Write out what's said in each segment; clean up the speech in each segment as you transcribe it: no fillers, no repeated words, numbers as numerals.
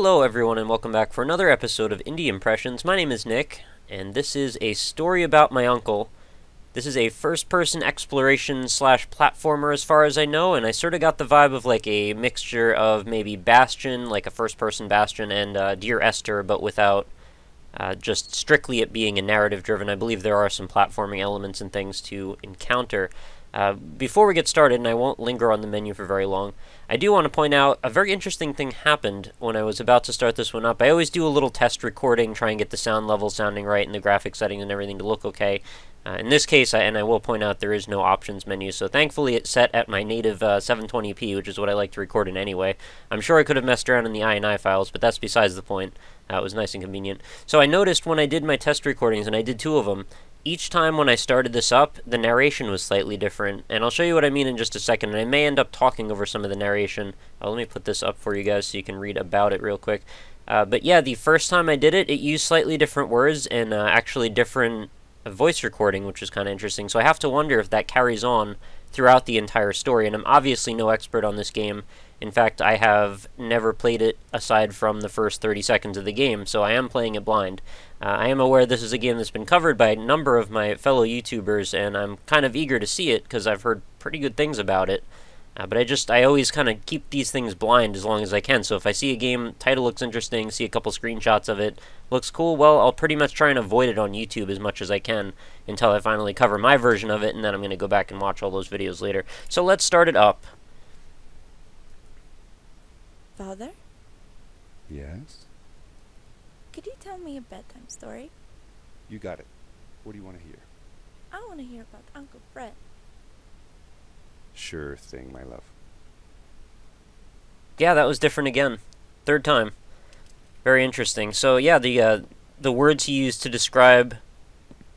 Hello everyone and welcome back for another episode of Indie Impressions. My name is Nick, and this is a story about my uncle. This is a first-person exploration slash platformer as far as I know, and I sort of got the vibe of like a mixture of maybe Bastion, like a first-person Bastion, and Dear Esther, but without just strictly it being a narrative-driven. I believe there are some platforming elements and things to encounter. Before we get started, and I won't linger on the menu for very long, I do want to point out a very interesting thing happened when I was about to start this one up. I always do a little test recording, try and get the sound level sounding right and the graphic settings and everything to look okay. In this case, and I will point out, there is no options menu, so thankfully it's set at my native 720p, which is what I like to record in anyway. I'm sure I could have messed around in the INI files, but that's besides the point. It was nice and convenient. So I noticed when I did my test recordings, and I did 2 of them, each time when I started this up, the narration was slightly different, and I'll show you what I mean in just a second, and I may end up talking over some of the narration. Let me put this up for you guys so you can read about it real quick. But yeah, the first time I did it, it used slightly different words and actually different voice recording, which is kind of interesting. So I have to wonder if that carries on throughout the entire story, and I'm obviously no expert on this game. In fact, I have never played it aside from the first 30 seconds of the game, so I am playing it blind. I am aware this is a game that's been covered by a number of my fellow YouTubers, and I'm kind of eager to see it because I've heard pretty good things about it. But I always kind of keep these things blind as long as I can, so if I see a game, title looks interesting, see a couple screenshots of it, looks cool, well, I'll pretty much try and avoid it on YouTube as much as I can until I finally cover my version of it, and then I'm going to go back and watch all those videos later. So let's start it up. Father, Yes? could you tell me a bedtime story? You got it. What do you want to hear? I want to hear about Uncle Fred. Sure thing, my love. Yeah, that was different again. Third time. Very interesting. So yeah, the words he used to describe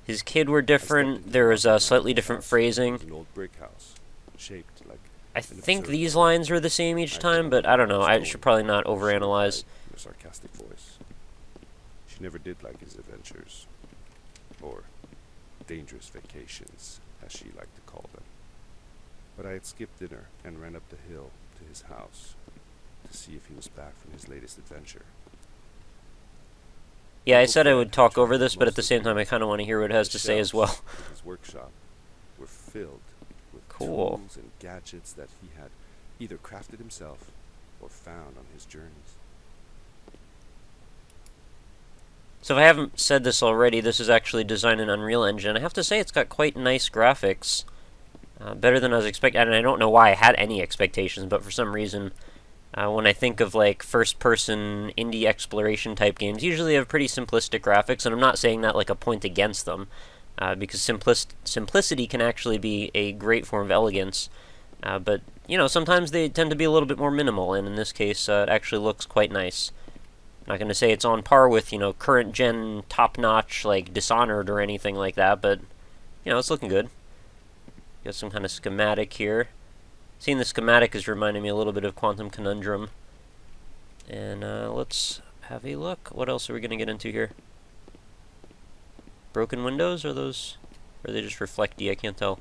his kid were different. There was a slightly different phrasing. An old brick house, shaped like I think these lines were the same each time, but I don't know. I should probably not overanalyze. in a sarcastic voice. She never did like his adventures, or dangerous vacations, as she liked to call them. But I had skipped dinner and ran up the hill to his house to see if he was back from his latest adventure. Yeah, I said I would talk over this, but at the same time I kind of want to hear what it has to say as well. In his workshop were filled with Cool. tools and gadgets that he had either crafted himself or found on his journeys. So if I haven't said this already, this is actually designed in Unreal Engine. I have to say it's got quite nice graphics. Better than I was expecting, and I don't know why I had any expectations, but for some reason, when I think of like first-person indie exploration type games, usually have pretty simplistic graphics, and I'm not saying that like a point against them, because simplicity can actually be a great form of elegance, but, you know, sometimes they tend to be a little bit more minimal, and in this case, it actually looks quite nice. I'm not going to say it's on par with, you know, current-gen, top-notch, like, Dishonored or anything like that, but, you know, it's looking good. Got some kind of schematic here. Seeing the schematic is reminding me a little bit of Quantum Conundrum. And let's have a look. What else are we going to get into here? Broken windows? Are those... Or are they just reflecty? I can't tell.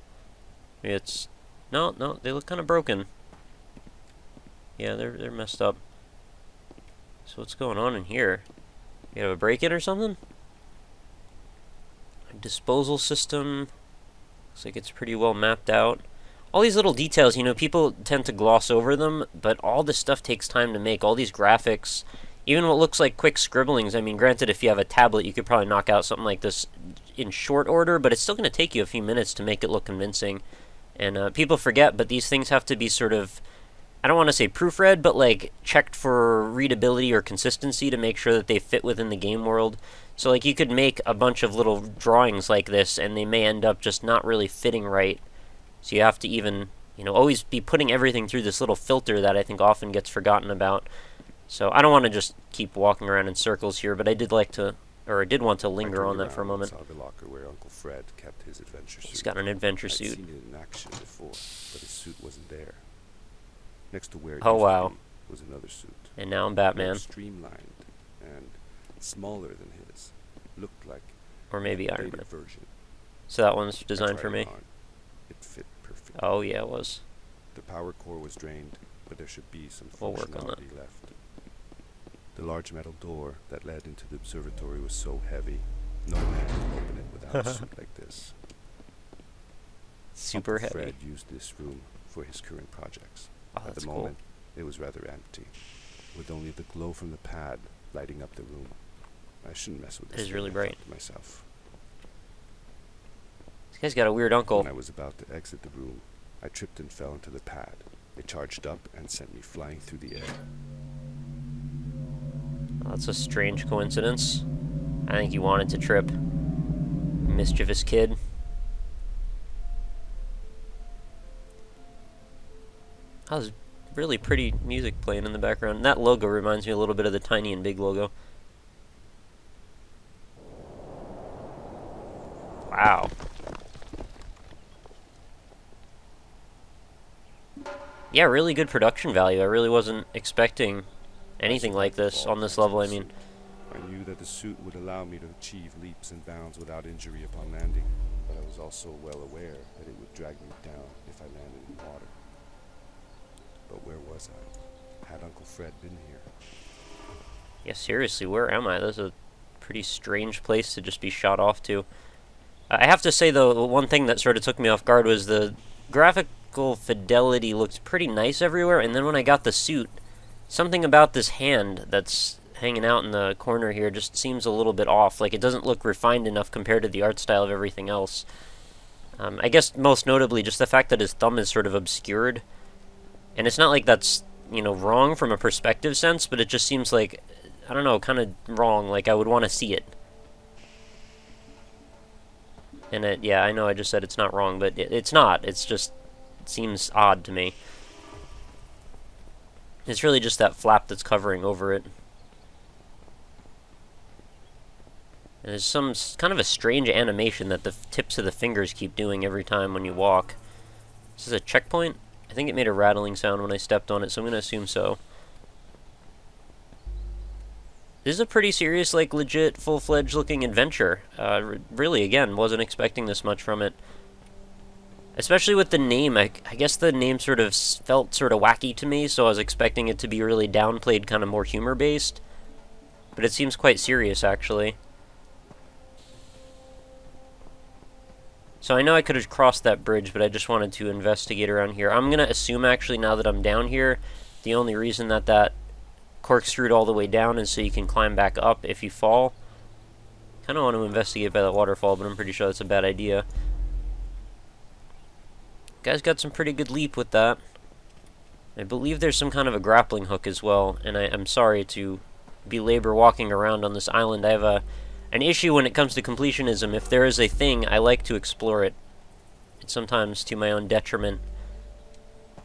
Maybe it's... No, they look kind of broken. Yeah, they're messed up. So what's going on in here? You have a break-in or something? A disposal system... Looks like it's pretty well mapped out. All these little details, you know, people tend to gloss over them, but all this stuff takes time to make. All these graphics, even what looks like quick scribblings. I mean, granted, if you have a tablet, you could probably knock out something like this in short order, but it's still going to take you a few minutes to make it look convincing. And people forget, but these things have to be sort of, I don't want to say proofread, but like checked for readability or consistency to make sure that they fit within the game world. So like you could make a bunch of little drawings like this and they may end up just not really fitting right. So you have to even, you know, always be putting everything through this little filter that I think often gets forgotten about. So I don't want to just keep walking around in circles here, but I did want to linger on that for a moment. Saw the locker where Uncle Fred kept his adventure suit. He's got an adventure I'd suit. seen it in action before, but his suit wasn't there. Next to where it Oh, used to wow. be was another suit. And now I'm Batman. More streamlined and smaller than his. Looked like Or maybe an Iron updated Man. version. So that one's I designed tried for it me. on. It fit perfectly. Oh yeah, it was. The power core was drained, but there should be some We'll work on that. functionality left. The large metal door that led into the observatory was so heavy, no man could open it without a suit like this. Super Uncle heavy. Fred used this room for his current projects. Oh, At that's the cool. moment, it was rather empty, with only the glow from the pad lighting up the room. I shouldn't mess with this. It is really thing, I bright. thought to myself. This guy's got a weird uncle. When I was about to exit the room, I tripped and fell into the pad. It charged up and sent me flying through the air. Well, that's a strange coincidence. I think you wanted to trip. Mischievous kid. Oh, there's really pretty music playing in the background. And that logo reminds me a little bit of the Tiny and Big logo. Wow. Yeah, really good production value. I really wasn't expecting anything like this on this level, I mean. I knew that the suit would allow me to achieve leaps and bounds without injury upon landing, but I was also well aware that it would drag me down if I landed in water. But where was I? Had Uncle Fred been here? Yeah, seriously, where am I? This is a pretty strange place to just be shot off to. I have to say, though, one thing that sort of took me off guard was the graphical fidelity looked pretty nice everywhere, and then when I got the suit, something about this hand that's hanging out in the corner here just seems a little bit off. Like, it doesn't look refined enough compared to the art style of everything else. I guess most notably just the fact that his thumb is sort of obscured. And it's not like that's, you know, wrong from a perspective sense, but it just seems like, I don't know, kind of wrong. Like, I would want to see it. And yeah, I know I just said it's not wrong, but it's not. It's just, it seems odd to me. It's really just that flap that's covering over it. And there's some kind of a strange animation that the tips of the fingers keep doing every time when you walk. This is a checkpoint? I think it made a rattling sound when I stepped on it, so I'm going to assume so. This is a pretty serious, like, legit, full-fledged looking adventure. Really, again, wasn't expecting this much from it. Especially with the name. I guess the name sort of felt sort of wacky to me, so I was expecting it to be really downplayed, kind of more humor-based. But it seems quite serious, actually. So I know I could have crossed that bridge, but I just wanted to investigate around here. I'm going to assume, actually, now that I'm down here, the only reason that that corkscrewed all the way down is so you can climb back up if you fall. Kind of want to investigate by the waterfall, but I'm pretty sure that's a bad idea. Guy's got some pretty good leap with that. I believe there's some kind of a grappling hook as well, and I'm sorry to belabor walking around on this island. I have an issue when it comes to completionism. If there is a thing, I like to explore it. It's sometimes to my own detriment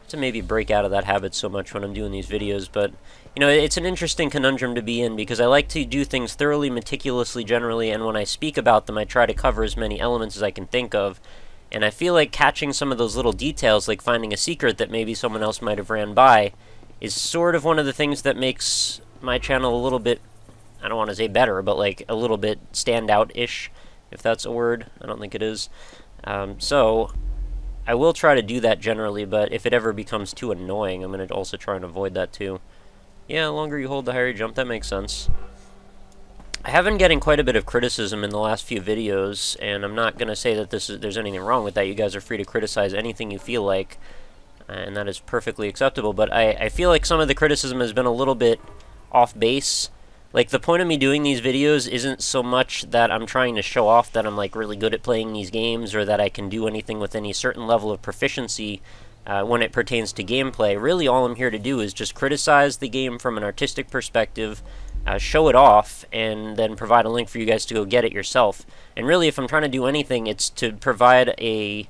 to maybe break out of that habit so much when I'm doing these videos, but, you know, it's an interesting conundrum to be in, because I like to do things thoroughly, meticulously, generally, and when I speak about them, I try to cover as many elements as I can think of, and I feel like catching some of those little details, like finding a secret that maybe someone else might have ran by, is sort of one of the things that makes my channel a little bit, I don't want to say better, but like a little bit standout-ish, if that's a word. I don't think it is. So I will try to do that generally, but if it ever becomes too annoying, I'm going to also try and avoid that too. Yeah, the longer you hold, the higher you jump. That makes sense. I have been getting quite a bit of criticism in the last few videos, and I'm not going to say that there's anything wrong with that. You guys are free to criticize anything you feel like, and that is perfectly acceptable, but I feel like some of the criticism has been a little bit off base. Like, the point of me doing these videos isn't so much that I'm trying to show off that I'm, like, really good at playing these games, or that I can do anything with any certain level of proficiency when it pertains to gameplay. Really, all I'm here to do is just criticize the game from an artistic perspective, show it off, and then provide a link for you guys to go get it yourself. And really, if I'm trying to do anything, it's to provide a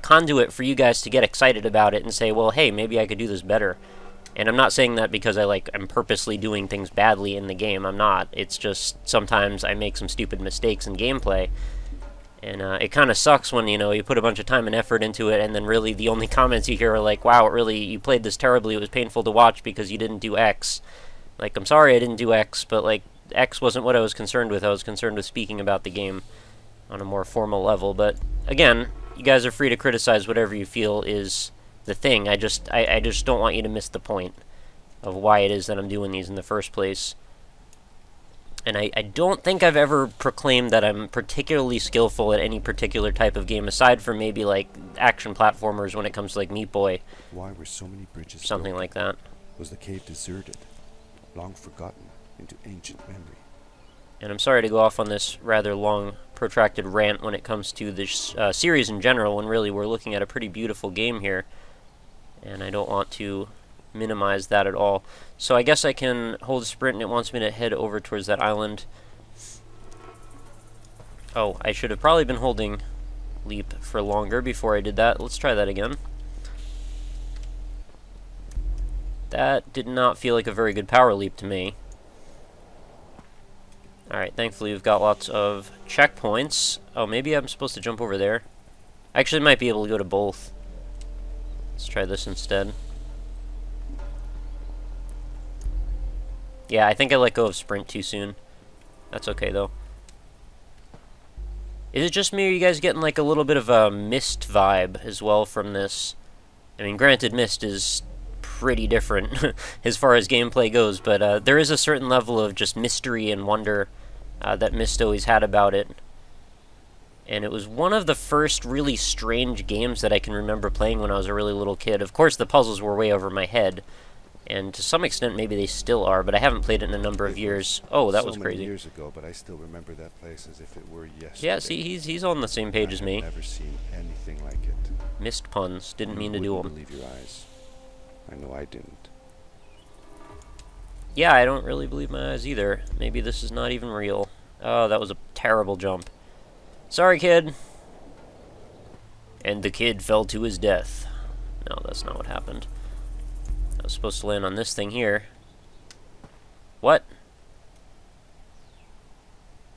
conduit for you guys to get excited about it and say, well, hey, maybe I could do this better. And I'm not saying that because I'm purposely doing things badly in the game. I'm not. It's just sometimes I make some stupid mistakes in gameplay. And it kind of sucks when, you know, you put a bunch of time and effort into it, and then really the only comments you hear are like, wow, you played this terribly, it was painful to watch because you didn't do X. Like, I'm sorry I didn't do X, but, like, X wasn't what I was concerned with. I was concerned with speaking about the game on a more formal level. But, again, you guys are free to criticize whatever you feel is the thing. I just don't want you to miss the point of why it is that I'm doing these in the first place. And I don't think I've ever proclaimed that I'm particularly skillful at any particular type of game, aside from maybe, like, action platformers when it comes to, like, Meat Boy. Why were so many bridges Something broken? like that. Was the cave deserted, long forgotten into ancient memory? And I'm sorry to go off on this rather long, protracted rant when it comes to this series in general, when really we're looking at a pretty beautiful game here. And I don't want to minimize that at all. So I guess I can hold sprint, and it wants me to head over towards that island. Oh, I should have probably been holding leap for longer before I did that. Let's try that again. That did not feel like a very good power leap to me. Alright, thankfully we've got lots of checkpoints. Oh, maybe I'm supposed to jump over there. I actually might be able to go to both. Let's try this instead. Yeah, I think I let go of sprint too soon. That's okay, though. Is it just me, or are you guys getting, like, a little bit of a Myst vibe as well from this? I mean, granted, Myst is pretty different as far as gameplay goes, but there is a certain level of just mystery and wonder that Myst always had about it. And it was one of the first really strange games that I can remember playing when I was a really little kid. Of course, the puzzles were way over my head. And to some extent, maybe they still are, but I haven't played it in a number of years. Oh, that was crazy. So many years ago, but I still remember that place as if it were yesterday. Yeah, see, he's on the same page as me. I've never seen anything like it. Missed puns. Didn't mean to do You them. wouldn't believe your eyes. I know I didn't. Yeah, I don't really believe my eyes either. Maybe this is not even real. Oh, that was a terrible jump. Sorry, kid. And the kid fell to his death. No, that's not what happened. I was supposed to land on this thing here. What?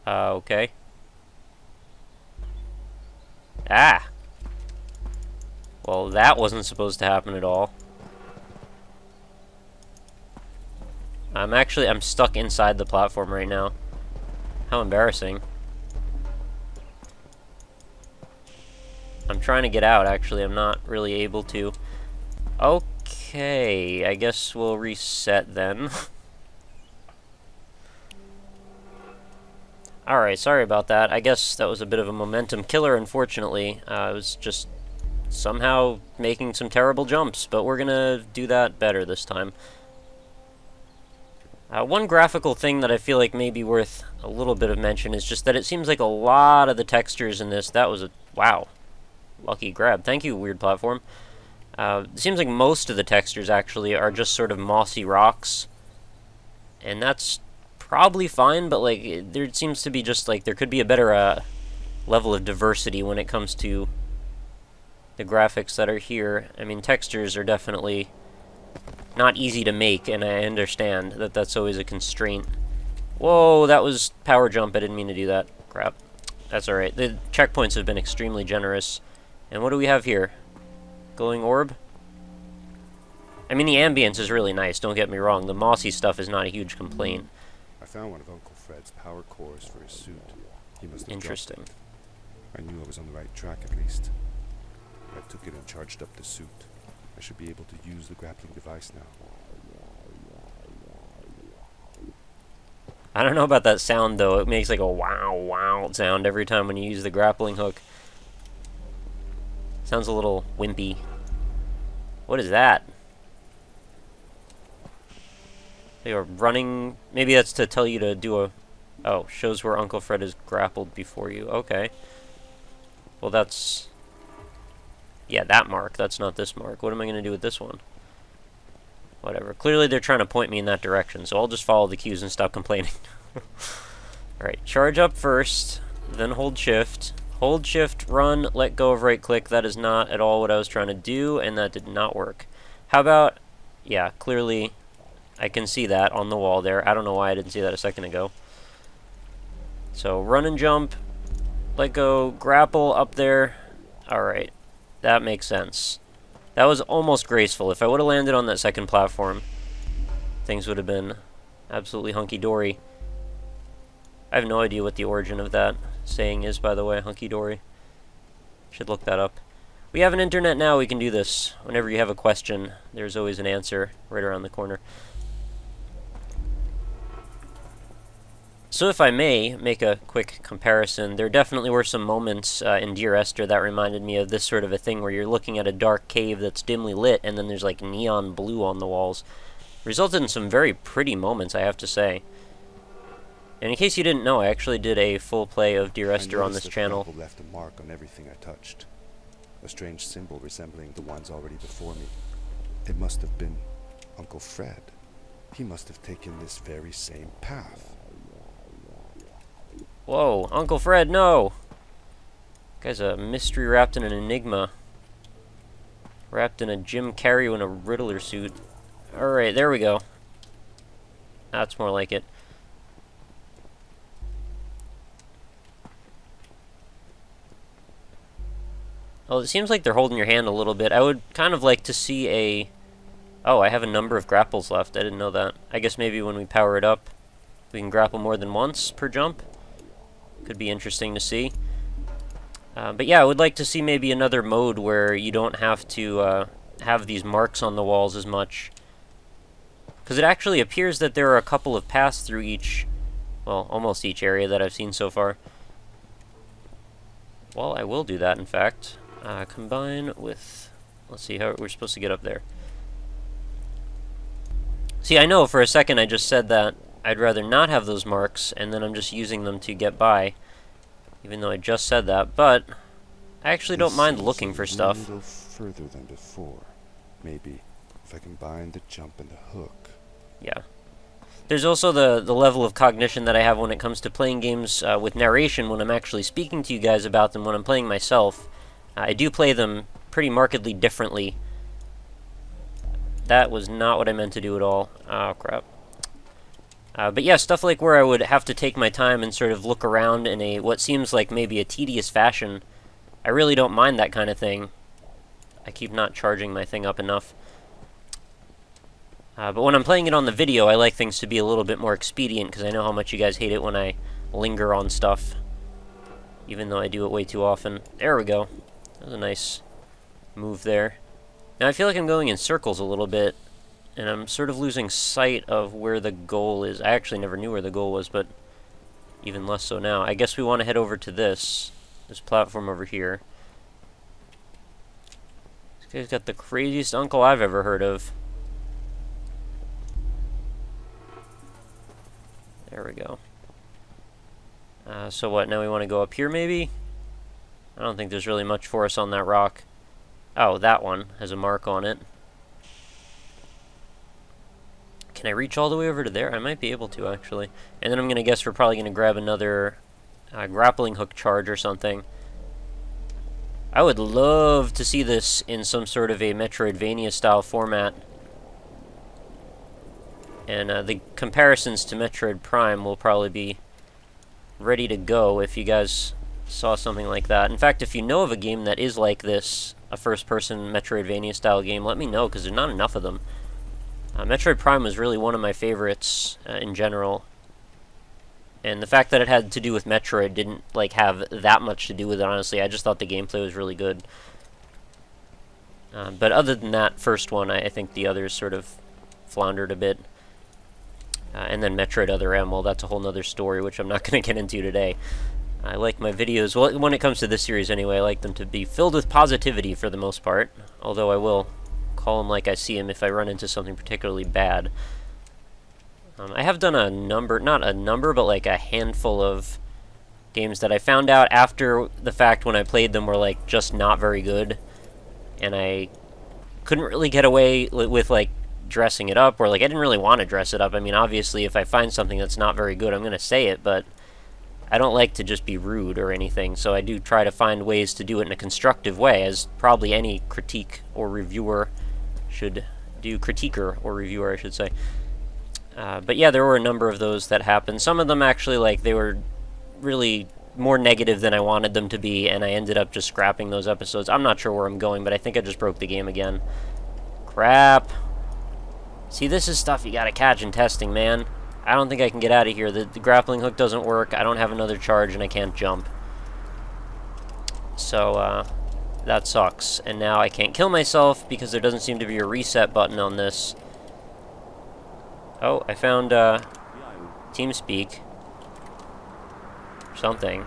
Okay. Ah! Well, that wasn't supposed to happen at all. I'm stuck inside the platform right now. How embarrassing. I'm trying to get out, actually. I'm not really able to. Okay, I guess we'll reset then. Alright, sorry about that. I guess that was a bit of a momentum killer, unfortunately. I was just somehow making some terrible jumps, but we're gonna do that better this time. One graphical thing that I feel like may be worth a little bit of mention is just that it seems like a lot of the textures in this, that was a, wow, lucky grab. Thank you, weird platform. It seems like most of the textures actually are just sort of mossy rocks, and that's probably fine, but like there seems to be just like there could be a better level of diversity when it comes to the graphics that are here. I mean, textures are definitely not easy to make, and I understand that that's always a constraint. Whoa, that was power jump. I didn't mean to do that. Crap. That's alright. The checkpoints have been extremely generous. And what do we have here? Glowing orb? I mean, the ambience is really nice, don't get me wrong. The mossy stuff is not a huge complaint. I found one of Uncle Fred's power cores for his suit. He must have Interesting. dropped it. I knew I was on the right track at least. I took it and charged up the suit. I should be able to use the grappling device now. I don't know about that sound, though. It makes like a wow, wow sound every time when you use the grappling hook. Sounds a little wimpy. What is that? They are running... Maybe that's to tell you to do a... Oh, shows where Uncle Fred is grappled before you. Okay. Well, that's... Yeah, that mark. That's not this mark. What am I going to do with this one? Whatever. Clearly they're trying to point me in that direction, so I'll just follow the cues and stop complaining. Alright, charge up first, then hold shift. Hold shift, run, let go of right click. That is not at all what I was trying to do, and that did not work. How about... Yeah, clearly I can see that on the wall there. I don't know why I didn't see that a second ago. So, run and jump, let go, grapple up there. Alright. That makes sense. That was almost graceful. If I would have landed on that second platform, things would have been absolutely hunky-dory. I have no idea what the origin of that saying is, by the way, hunky-dory. Should look that up. We have an internet now, we can do this. Whenever you have a question, there's always an answer right around the corner. So if I may make a quick comparison, there definitely were some moments in Dear Esther that reminded me of this sort of a thing where you're looking at a dark cave that's dimly lit and then there's like neon blue on the walls. Resulted in some very pretty moments, I have to say. And in case you didn't know, I actually did a full play of Dear Esther on this channel. The left a mark on everything I touched. A strange symbol resembling the ones already before me. It must have been Uncle Fred. He must have taken this very same path. Whoa, Uncle Fred, no! Guy's a mystery wrapped in an enigma. Wrapped in a Jim Carrey in a Riddler suit. Alright, there we go. That's more like it. Well, it seems like they're holding your hand a little bit. I would kind of like to see a... Oh, I have a number of grapples left. I didn't know that. I guess maybe when we power it up, we can grapple more than once per jump. Could be interesting to see. But yeah, I would like to see maybe another mode where you don't have to have these marks on the walls as much. Because it actually appears that there are a couple of paths through each, well, almost each area that I've seen so far. Well, I will do that, in fact. Combine with... Let's see how we're supposed to get up there. See, I know for a second I just said that I'd rather not have those marks, and then I'm just using them to get by. Even though I just said that, but I actually don't mind looking for stuff. A little further than before. Maybe if I combine the jump and the hook. Yeah. There's also the level of cognition that I have when it comes to playing games with narration when I'm actually speaking to you guys about them when I'm playing myself. I do play them pretty markedly differently. That was not what I meant to do at all. Oh, crap. But yeah, stuff like where I would have to take my time and sort of look around in a what seems like maybe a tedious fashion. I really don't mind that kind of thing. I keep not charging my thing up enough. But when I'm playing it on the video, I like things to be a little bit more expedient, because I know how much you guys hate it when I linger on stuff. Even though I do it way too often. There we go. That was a nice move there. Now I feel like I'm going in circles a little bit, and I'm sort of losing sight of where the goal is. I actually never knew where the goal was, but even less so now. I guess we want to head over to this platform over here. This guy's got the craziest uncle I've ever heard of. There we go. So what, now we want to go up here maybe? I don't think there's really much for us on that rock. Oh, that one has a mark on it. Can I reach all the way over to there? I might be able to, actually. And then I'm going to guess we're probably going to grab another grappling hook charge or something. I would love to see this in some sort of a Metroidvania-style format. And the comparisons to Metroid Prime will probably be ready to go if you guys saw something like that. In fact, if you know of a game that is like this, a first-person Metroidvania-style game, let me know, because there's not enough of them. Metroid Prime was really one of my favorites in general. And the fact that it had to do with Metroid didn't like have that much to do with it, honestly. I just thought the gameplay was really good. But other than that first one, I think the others sort of floundered a bit. And then Metroid Other M, well, that's a whole nother story, which I'm not going to get into today. I like my videos, well, when it comes to this series anyway, I like them to be filled with positivity for the most part. Although I will call them like I see them if I run into something particularly bad. I have done a number, not a number, but like a handful of games that I found out after the fact when I played them were like just not very good. And I couldn't really get away with like dressing it up, or like I didn't really want to dress it up. I mean, obviously if I find something that's not very good, I'm going to say it, but I don't like to just be rude or anything, so I do try to find ways to do it in a constructive way, as probably any critique or reviewer should do. Critiquer or reviewer, I should say. But yeah, there were a number of those that happened. Some of them actually, like, they were really more negative than I wanted them to be, and I ended up just scrapping those episodes. I'm not sure where I'm going, but I think I just broke the game again. Crap. See, this is stuff you gotta catch in testing, man. I don't think I can get out of here. The grappling hook doesn't work, I don't have another charge, and I can't jump. So, that sucks. And now I can't kill myself because there doesn't seem to be a reset button on this. Oh, I found, TeamSpeak. something.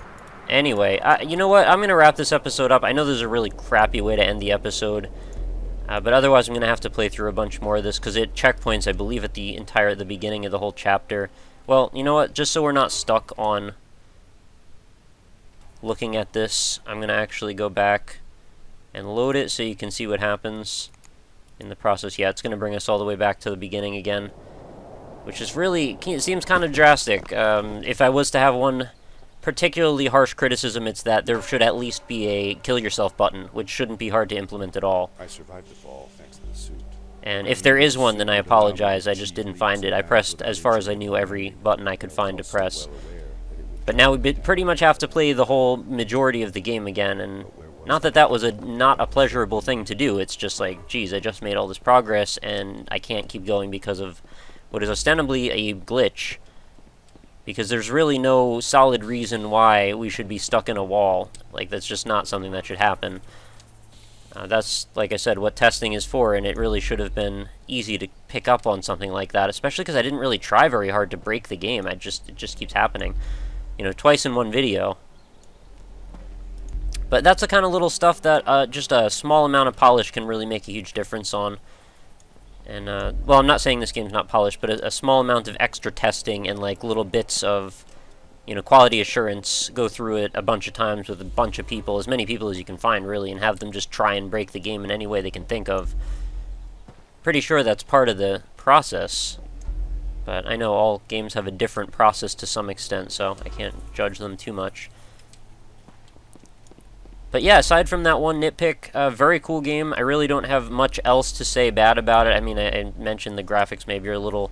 Anyway, you know what? I'm going to wrap this episode up. I know there's a really crappy way to end the episode, but otherwise I'm going to have to play through a bunch more of this, because it checkpoints, I believe, at the beginning of the whole chapter. Well, you know what? Just so we're not stuck on looking at this, I'm going to actually go back and load it so you can see what happens in the process. Yeah, it's going to bring us all the way back to the beginning again, which is really, it seems kind of drastic. If I was to have one particularly harsh criticism, it's that there should at least be a kill yourself button, which shouldn't be hard to implement at all. I survived the fall thanks to the suit. And if there is one, then I apologize. I just didn't find it. I pressed, as far as I knew, every button I could find to press. But now we pretty much have to play the whole majority of the game again, and not that that was not a pleasurable thing to do. It's just like, geez, I just made all this progress, and I can't keep going because of what is ostensibly a glitch. Because there's really no solid reason why we should be stuck in a wall. Like, that's just not something that should happen. That's, like I said, what testing is for, and it really should have been easy to pick up on something like that, especially because I didn't really try very hard to break the game. It just keeps happening. You know, twice in one video. But that's the kind of little stuff that just a small amount of polish can really make a huge difference on. And, well, I'm not saying this game's not polished, but a small amount of extra testing and, like, little bits of, you know, quality assurance, go through it a bunch of times with a bunch of people, as many people as you can find, really, and have them just try and break the game in any way they can think of. Pretty sure that's part of the process, but I know all games have a different process to some extent, so I can't judge them too much. But yeah, aside from that one nitpick, very cool game. I really don't have much else to say bad about it. I mean, I mentioned the graphics maybe are a little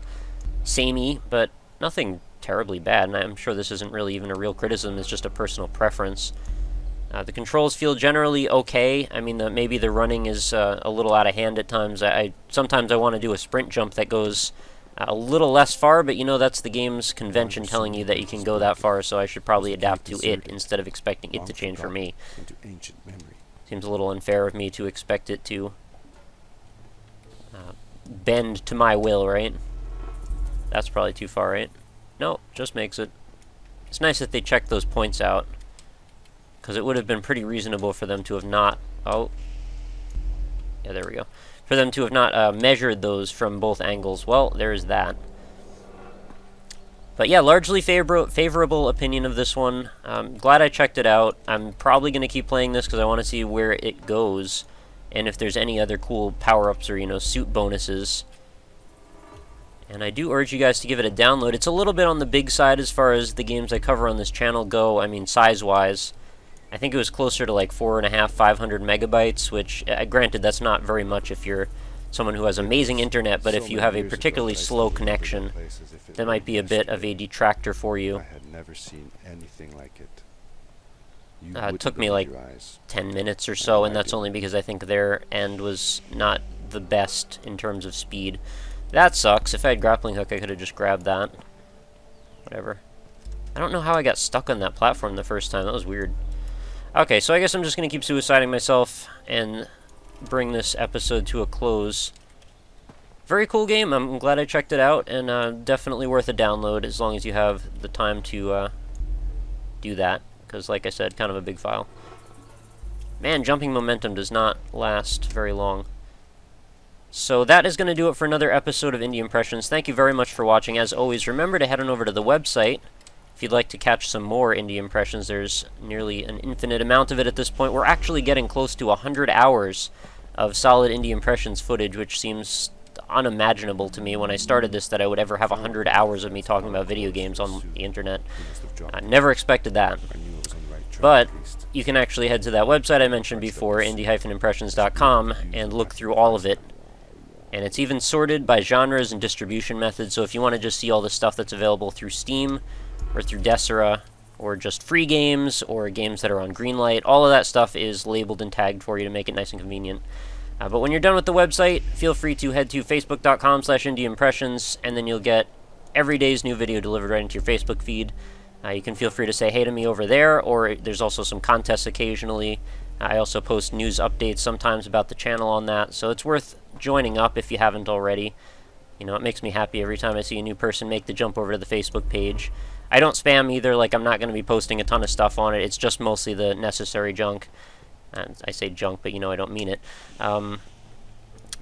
samey, but nothing terribly bad, and I'm sure this isn't really even a real criticism, it's just a personal preference. The controls feel generally okay. I mean, maybe the running is a little out of hand at times. Sometimes I want to do a sprint jump that goes a little less far, but you know, that's the game's convention telling you that you can go that far, so I should probably adapt to it instead of expecting it to change for me. Seems a little unfair of me to expect it to bend to my will, right? That's probably too far, right? No, just makes it. It's nice that they checked those points out, because it would have been pretty reasonable for them to have not... Oh. Yeah, there we go. For them to have not measured those from both angles. Well, there's that. But yeah, largely favorable opinion of this one. Glad I checked it out. I'm probably going to keep playing this because I want to see where it goes, and if there's any other cool power-ups or, you know, suit bonuses. And I do urge you guys to give it a download. It's a little bit on the big side as far as the games I cover on this channel go. I mean, size-wise. I think it was closer to like 4.5, 500 megabytes, which, granted, that's not very much if you're someone who has amazing internet, but if you have a particularly slow connection, that might be a bit of a detractor for you. I had never seen anything like it. It took me like 10 minutes or so, and that's only because I think their end was not the best in terms of speed. That sucks. If I had grappling hook, I could have just grabbed that. Whatever. I don't know how I got stuck on that platform the first time. That was weird. Okay, so I guess I'm just going to keep suiciding myself and bring this episode to a close. Very cool game. I'm glad I checked it out, and definitely worth a download as long as you have the time to do that, because, like I said, kind of a big file. Man, jumping momentum does not last very long. So that is going to do it for another episode of Indie Impressions. Thank you very much for watching. As always, remember to head on over to the website. If you'd like to catch some more Indie Impressions, there's nearly an infinite amount of it at this point. We're actually getting close to 100 hours of solid Indie Impressions footage, which seems unimaginable to me when I started this, that I would ever have 100 hours of me talking about video games on the internet. I never expected that. But you can actually head to that website I mentioned before, indie-impressions.com, and look through all of it. And it's even sorted by genres and distribution methods, so if you want to just see all the stuff that's available through Steam, or through Desera, or just free games, or games that are on Greenlight, all of that stuff is labeled and tagged for you to make it nice and convenient. But when you're done with the website, feel free to head to facebook.com/indieimpressions, and then you'll get every day's new video delivered right into your Facebook feed. You can feel free to say hey to me over there, or there's also some contests occasionally. I also post news updates sometimes about the channel on that, so it's worth joining up if you haven't already. You know, it makes me happy every time I see a new person make the jump over to the Facebook page. I don't spam either, like I'm not going to be posting a ton of stuff on it. It's just mostly the necessary junk. I say junk, but you know I don't mean it.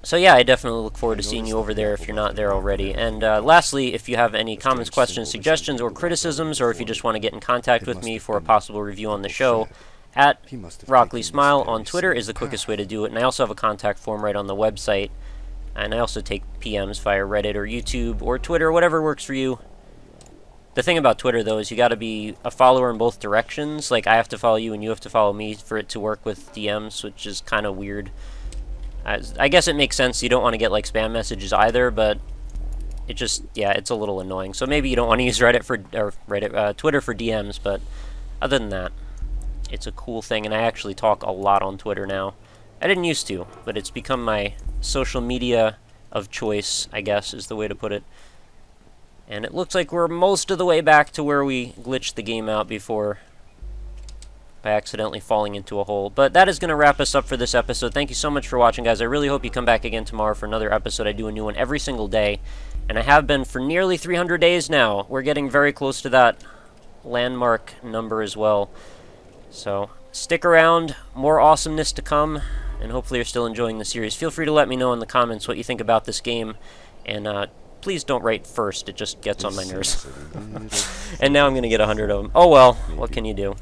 So yeah, I definitely look forward to seeing you over there if you're not there already. And lastly, if you have any comments, questions, suggestions, or criticisms, or if you just want to get in contact with me for a possible review on the show, at RockLeeSmile on Twitter is the quickest way to do it. And I also have a contact form right on the website. And I also take PMs via Reddit or YouTube or Twitter, whatever works for you. The thing about Twitter, though, is you got to be a follower in both directions. Like, I have to follow you and you have to follow me for it to work with DMs, which is kind of weird. I guess it makes sense. You don't want to get, like, spam messages either, but it just, yeah, it's a little annoying. So maybe you don't want to use Twitter for DMs, but other than that, it's a cool thing, and I actually talk a lot on Twitter now. I didn't used to, but it's become my social media of choice, I guess, is the way to put it. And it looks like we're most of the way back to where we glitched the game out before by accidentally falling into a hole. But that is going to wrap us up for this episode. Thank you so much for watching, guys. I really hope you come back again tomorrow for another episode. I do a new one every single day, and I have been for nearly 300 days now. We're getting very close to that landmark number as well. So stick around, more awesomeness to come, and hopefully you're still enjoying the series. Feel free to let me know in the comments what you think about this game, and please don't write first, it just gets on my nerves. And now I'm going to get 100 of them. Oh well, what can you do?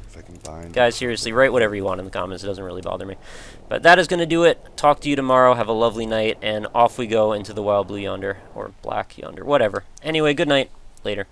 Guys, seriously, write whatever you want in the comments, it doesn't really bother me. But that is going to do it. Talk to you tomorrow, have a lovely night, and off we go into the wild blue yonder, or black yonder, whatever. Anyway, good night, later.